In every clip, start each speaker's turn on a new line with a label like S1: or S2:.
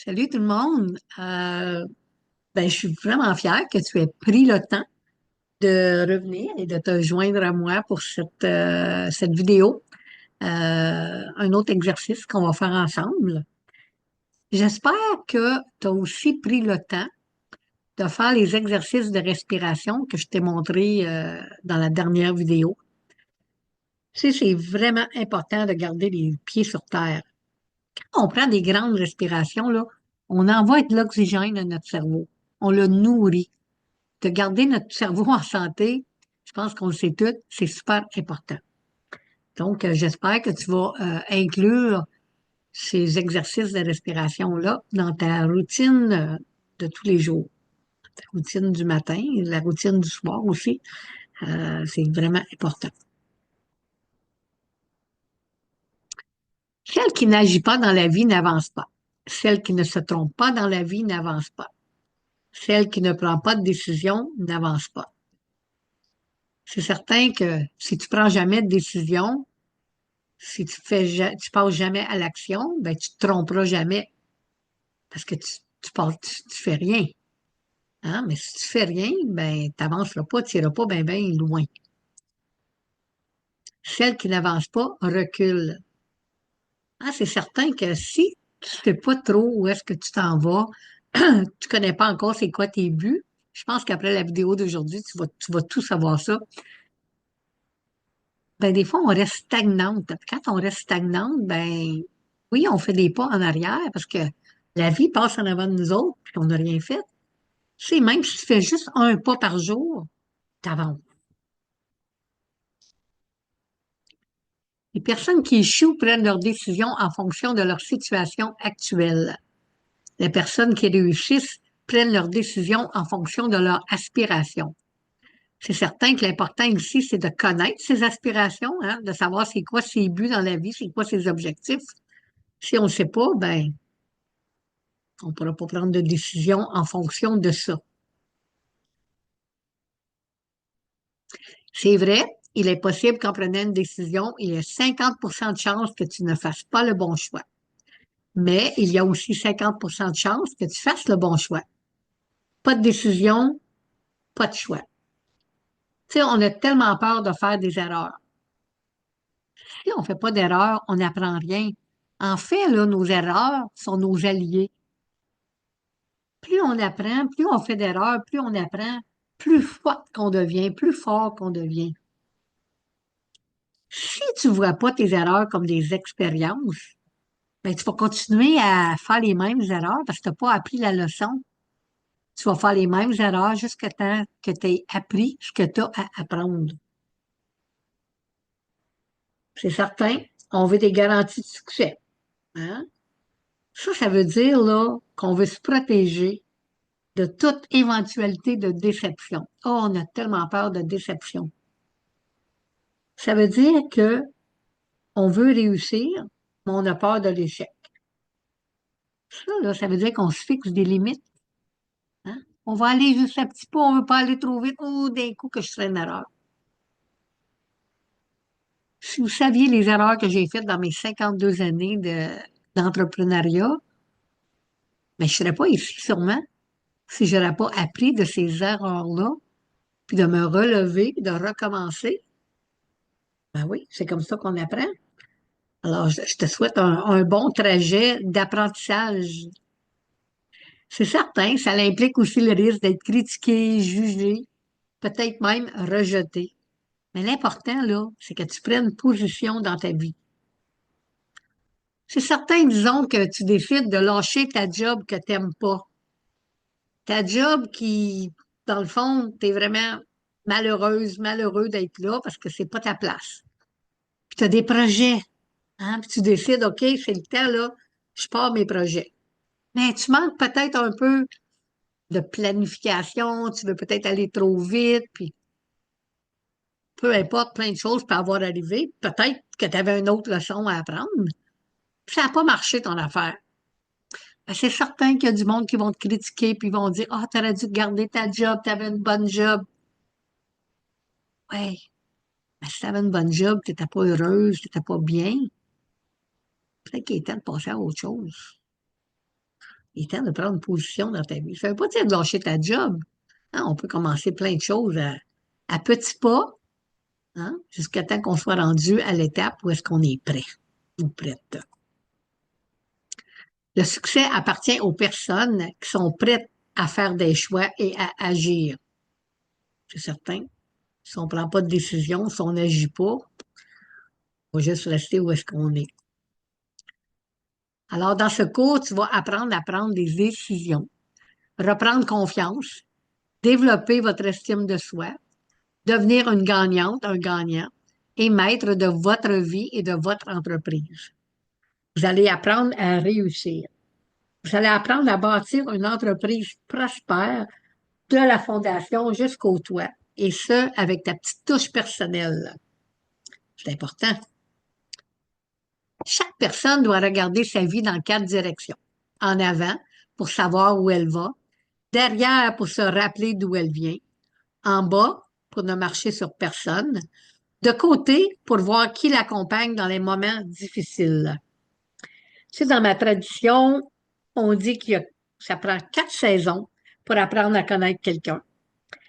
S1: Salut tout le monde. Je suis vraiment fière que tu aies pris le temps de revenir et de te joindre à moi pour cette vidéo. Un autre exercice qu'on va faire ensemble. J'espère que tu as aussi pris le temps de faire les exercices de respiration que je t'ai montré dans la dernière vidéo. Tu sais, c'est vraiment important de garder les pieds sur terre. Quand on prend des grandes respirations, là, on envoie de l'oxygène à notre cerveau. On le nourrit. De garder notre cerveau en santé, je pense qu'on le sait tous, c'est super important. Donc, j'espère que tu vas inclure ces exercices de respiration-là dans ta routine de tous les jours. Ta routine du matin, la routine du soir aussi, c'est vraiment important. Celle qui n'agit pas dans la vie n'avance pas. Celle qui ne se trompe pas dans la vie n'avance pas. Celle qui ne prend pas de décision n'avance pas. C'est certain que si tu prends jamais de décision, si tu passes jamais à l'action, ben tu te tromperas jamais parce que tu fais rien. Hein? Mais si tu fais rien, ben t'avanceras pas, tu iras pas bien loin. Celle qui n'avance pas recule. Ah, c'est certain que si tu sais pas trop où est-ce que tu t'en vas, tu connais pas encore c'est quoi tes buts. Je pense qu'après la vidéo d'aujourd'hui, tu vas tout savoir ça. Ben, des fois, on reste stagnante. Puis quand on reste stagnante, ben, oui, on fait des pas en arrière parce que la vie passe en avant de nous autres puis qu'on n'a rien fait. Tu sais, même si tu fais juste un pas par jour, t'avances. Les personnes qui échouent prennent leurs décisions en fonction de leur situation actuelle. Les personnes qui réussissent prennent leurs décisions en fonction de leur aspiration. C'est certain que l'important ici, c'est de connaître ses aspirations, hein, de savoir c'est quoi ses buts dans la vie, c'est quoi ses objectifs. Si on ne sait pas, ben, on ne pourra pas prendre de décision en fonction de ça. C'est vrai, il est possible qu'en prenant une décision, il y ait 50 de chances que tu ne fasses pas le bon choix. Mais il y a aussi 50 de chances que tu fasses le bon choix. Pas de décision, pas de choix. Tu sais, on a tellement peur de faire des erreurs. Si on ne fait pas d'erreurs, on n'apprend rien. En fait, là, nos erreurs sont nos alliés. Plus on apprend, plus on fait d'erreurs, plus on apprend, plus fort qu'on devient, plus fort qu'on devient. Si tu ne vois pas tes erreurs comme des expériences, ben, tu vas continuer à faire les mêmes erreurs parce que tu n'as pas appris la leçon. Tu vas faire les mêmes erreurs jusqu'à temps que tu aies appris ce que tu as à apprendre. C'est certain, on veut des garanties de succès. Hein? Ça veut dire là qu'on veut se protéger de toute éventualité de déception. Oh, on a tellement peur de déception. Ça veut dire que on veut réussir, mais on a peur de l'échec. Ça, là, ça veut dire qu'on se fixe des limites. Hein? On va aller juste un petit peu, on ne veut pas aller trop vite, ou d'un coup que je ferai une erreur. Si vous saviez les erreurs que j'ai faites dans mes 52 années d'entrepreneuriat, mais je ne serais pas ici sûrement si je n'aurais pas appris de ces erreurs-là, puis de me relever, puis de recommencer. Ben oui, c'est comme ça qu'on apprend. Alors, je te souhaite un bon trajet d'apprentissage. C'est certain, ça implique aussi le risque d'être critiqué, jugé, peut-être même rejeté. Mais l'important, là, c'est que tu prennes position dans ta vie. C'est certain, disons, que tu décides de lâcher ta job que tu n'aimes pas. Ta job qui, dans le fond, tu es vraiment malheureuse, malheureux d'être là parce que c'est pas ta place. Puis tu as des projets, hein, puis tu décides, OK, c'est le temps, là, je pars mes projets. Mais tu manques peut-être un peu de planification, tu veux peut-être aller trop vite, puis peu importe, plein de choses peuvent avoir arrivé. Peut-être que tu avais une autre leçon à apprendre. Puis ça n'a pas marché ton affaire. Ben, c'est certain qu'il y a du monde qui vont te critiquer puis vont dire ah, t'aurais dû garder ta job, t'avais une bonne job. Ouais, mais si t'avais une bonne job, t'étais pas heureuse, t'étais pas bien, peut-être qu'il est temps de passer à autre chose. Il est temps de prendre une position dans ta vie. Ça veut pas dire de lâcher ta job. Hein, on peut commencer plein de choses à petits pas, hein, jusqu'à temps qu'on soit rendu à l'étape où est-ce qu'on est prêt ou prête. Le succès appartient aux personnes qui sont prêtes à faire des choix et à agir. C'est certain. Si on ne prend pas de décision, si on n'agit pas, on va juste rester où est-ce qu'on est. Alors, dans ce cours, tu vas apprendre à prendre des décisions, reprendre confiance, développer votre estime de soi, devenir une gagnante, un gagnant et maître de votre vie et de votre entreprise. Vous allez apprendre à réussir. Vous allez apprendre à bâtir une entreprise prospère de la fondation jusqu'au toit, et ce, avec ta petite touche personnelle. C'est important. Chaque personne doit regarder sa vie dans 4 directions. En avant, pour savoir où elle va. Derrière, pour se rappeler d'où elle vient. En bas, pour ne marcher sur personne. De côté, pour voir qui l'accompagne dans les moments difficiles. Tu sais, dans ma tradition, on dit ça prend 4 saisons pour apprendre à connaître quelqu'un.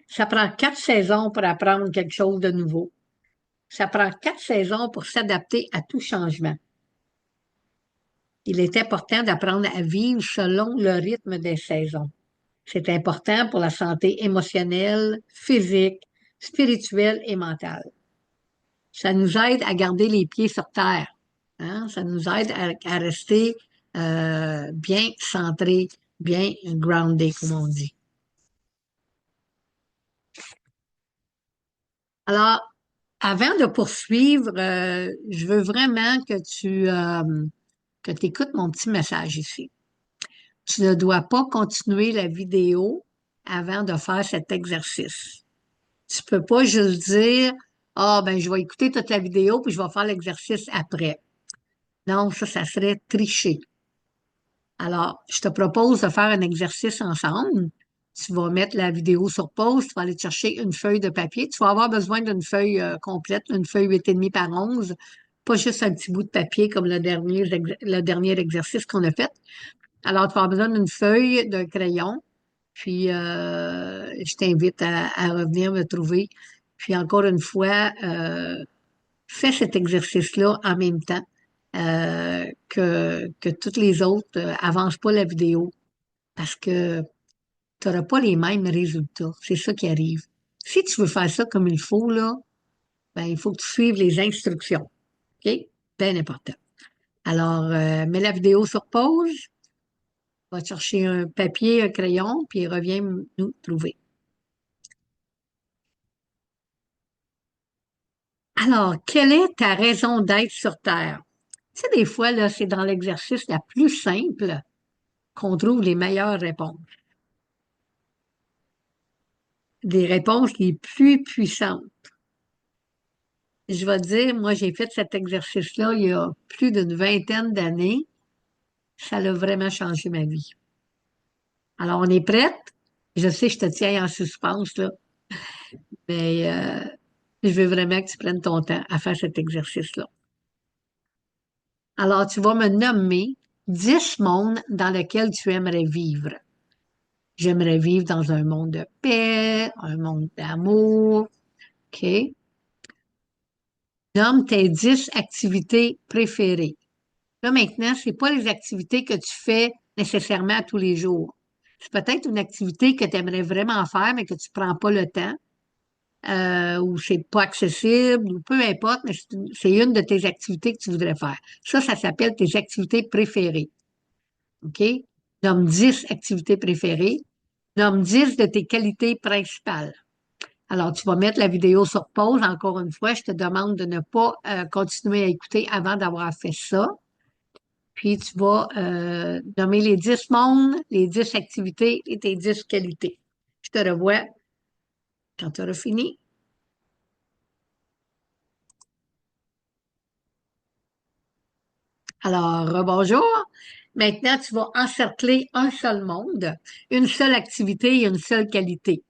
S1: Ça prend 4 saisons pour apprendre quelque chose de nouveau. Ça prend 4 saisons pour s'adapter à tout changement. Il est important d'apprendre à vivre selon le rythme des saisons. C'est important pour la santé émotionnelle, physique, spirituelle et mentale. Ça nous aide à garder les pieds sur terre. Hein? Ça nous aide à rester bien centré, bien groundé, comme on dit. Alors, avant de poursuivre, je veux vraiment que tu écoutes mon petit message ici. Tu ne dois pas continuer la vidéo avant de faire cet exercice. Tu peux pas juste dire, ah, ben, je vais écouter toute la vidéo puis je vais faire l'exercice après. Non, ça serait tricher. Alors, je te propose de faire un exercice ensemble. Tu vas mettre la vidéo sur pause, tu vas aller te chercher une feuille de papier. Tu vas avoir besoin d'une feuille complète, une feuille 8,5 par 11, pas juste un petit bout de papier comme le dernier exercice qu'on a fait. Alors, tu vas avoir besoin d'une feuille, d'un crayon, puis je t'invite à revenir me trouver. Puis encore une fois, fais cet exercice-là en même temps que toutes les autres. Avance pas la vidéo parce que tu n'auras pas les mêmes résultats. C'est ça qui arrive. Si tu veux faire ça comme il faut, là, ben, il faut que tu suives les instructions. OK? Bien important. Alors, mets la vidéo sur pause, va chercher un papier, un crayon, puis reviens nous trouver. Alors, quelle est ta raison d'être sur Terre? Tu sais, des fois, là, c'est dans l'exercice la plus simple qu'on trouve les meilleures réponses. Des réponses les plus puissantes. Je vais te dire, moi, j'ai fait cet exercice-là il y a plus d'une vingtaine d'années. Ça a vraiment changé ma vie. Alors, on est prête? Je sais, je te tiens en suspense, là, mais je veux vraiment que tu prennes ton temps à faire cet exercice-là. Alors, tu vas me nommer 10 mondes dans lesquels tu aimerais vivre. J'aimerais vivre dans un monde de paix, un monde d'amour. OK? Nomme tes 10 activités préférées. Là, maintenant, c'est pas les activités que tu fais nécessairement tous les jours. C'est peut-être une activité que tu aimerais vraiment faire, mais que tu prends pas le temps, ou c'est pas accessible, ou peu importe, mais c'est une de tes activités que tu voudrais faire. Ça s'appelle tes activités préférées. OK? Nomme 10 activités préférées. Nomme 10 de tes qualités principales. Alors, tu vas mettre la vidéo sur pause. Encore une fois, je te demande de ne pas continuer à écouter avant d'avoir fait ça. Puis, tu vas nommer les 10 mondes, les 10 activités et tes 10 qualités. Je te revois quand tu auras fini. Alors, bonjour. Maintenant, tu vas encercler un seul monde, une seule activité et une seule qualité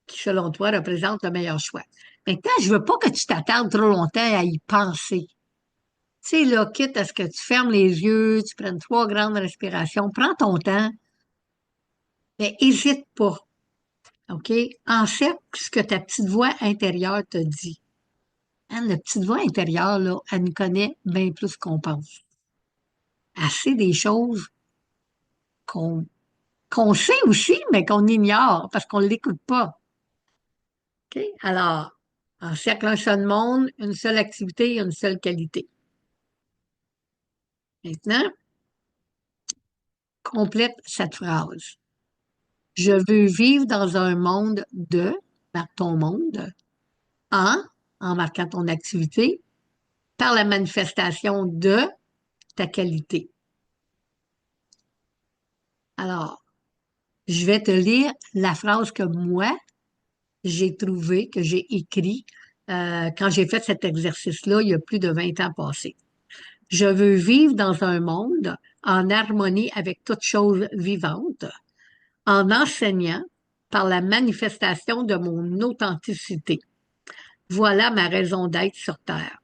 S1: qui, selon toi, représente le meilleur choix. Maintenant, je veux pas que tu t'attardes trop longtemps à y penser. Tu sais, là, quitte à ce que tu fermes les yeux, tu prennes 3 grandes respirations, prends ton temps, mais hésite pas, OK? Encercle ce que ta petite voix intérieure te dit. Hein, la petite voix intérieure, là, elle nous connaît bien plus qu'on pense. Elle sait des choses qu'on qu'on sait aussi, mais qu'on ignore parce qu'on ne l'écoute pas. OK? Alors, encercle un seul monde, une seule activité, une seule qualité. Maintenant, complète cette phrase. Je veux vivre dans un monde de, marque ton monde, en, en marquant ton activité, par la manifestation de ta qualité. Alors, je vais te lire la phrase que moi, j'ai trouvée, que j'ai écrite quand j'ai fait cet exercice-là il y a plus de 20 ans passés. Je veux vivre dans un monde en harmonie avec toute chose vivante, en enseignant par la manifestation de mon authenticité. Voilà ma raison d'être sur Terre.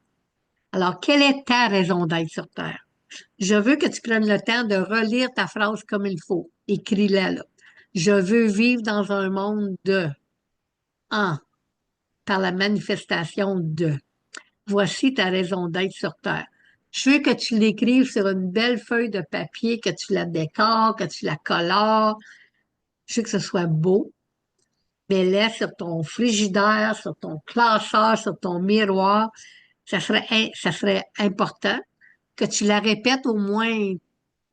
S1: Alors, quelle est ta raison d'être sur Terre? Je veux que tu prennes le temps de relire ta phrase comme il faut. Écris-la là. Je veux vivre dans un monde de, en, par la manifestation de. Voici ta raison d'être sur Terre. Je veux que tu l'écrives sur une belle feuille de papier, que tu la décores, que tu la colores. Je veux que ce soit beau. Mets-la sur ton frigidaire, sur ton classeur, sur ton miroir. Ça serait important que tu la répètes au moins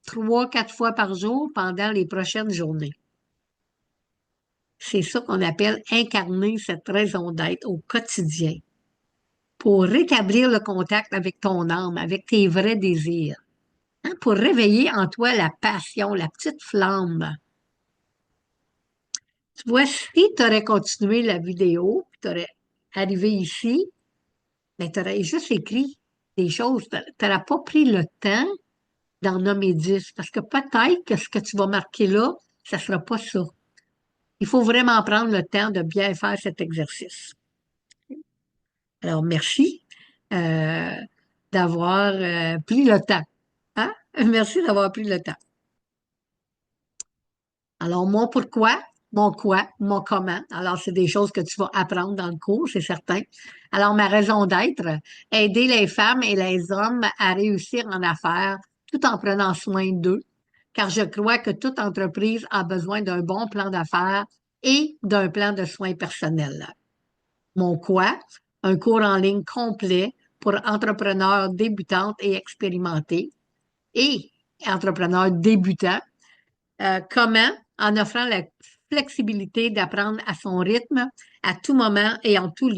S1: 3, 4 fois par jour pendant les prochaines journées. C'est ça qu'on appelle incarner cette raison d'être au quotidien pour rétablir le contact avec ton âme, avec tes vrais désirs, hein, pour réveiller en toi la passion, la petite flamme. Tu vois, si tu aurais continué la vidéo, tu aurais arrivé ici, ben, tu aurais juste écrit des choses. Tu n'auras pas pris le temps d'en nommer 10 parce que peut-être que ce que tu vas marquer là, ça ne sera pas ça. Il faut vraiment prendre le temps de bien faire cet exercice. Alors, merci euh, d'avoir pris le temps. Hein? Merci d'avoir pris le temps. Alors, mon pourquoi, mon quoi, mon comment. Alors, c'est des choses que tu vas apprendre dans le cours, c'est certain. Alors, ma raison d'être, aider les femmes et les hommes à réussir en affaires tout en prenant soin d'eux, car je crois que toute entreprise a besoin d'un bon plan d'affaires et d'un plan de soins personnels. Mon quoi? Un cours en ligne complet pour entrepreneurs débutantes et expérimentés et entrepreneurs débutants. Comment? En offrant la flexibilité d'apprendre à son rythme, à tout moment et en tout lieu.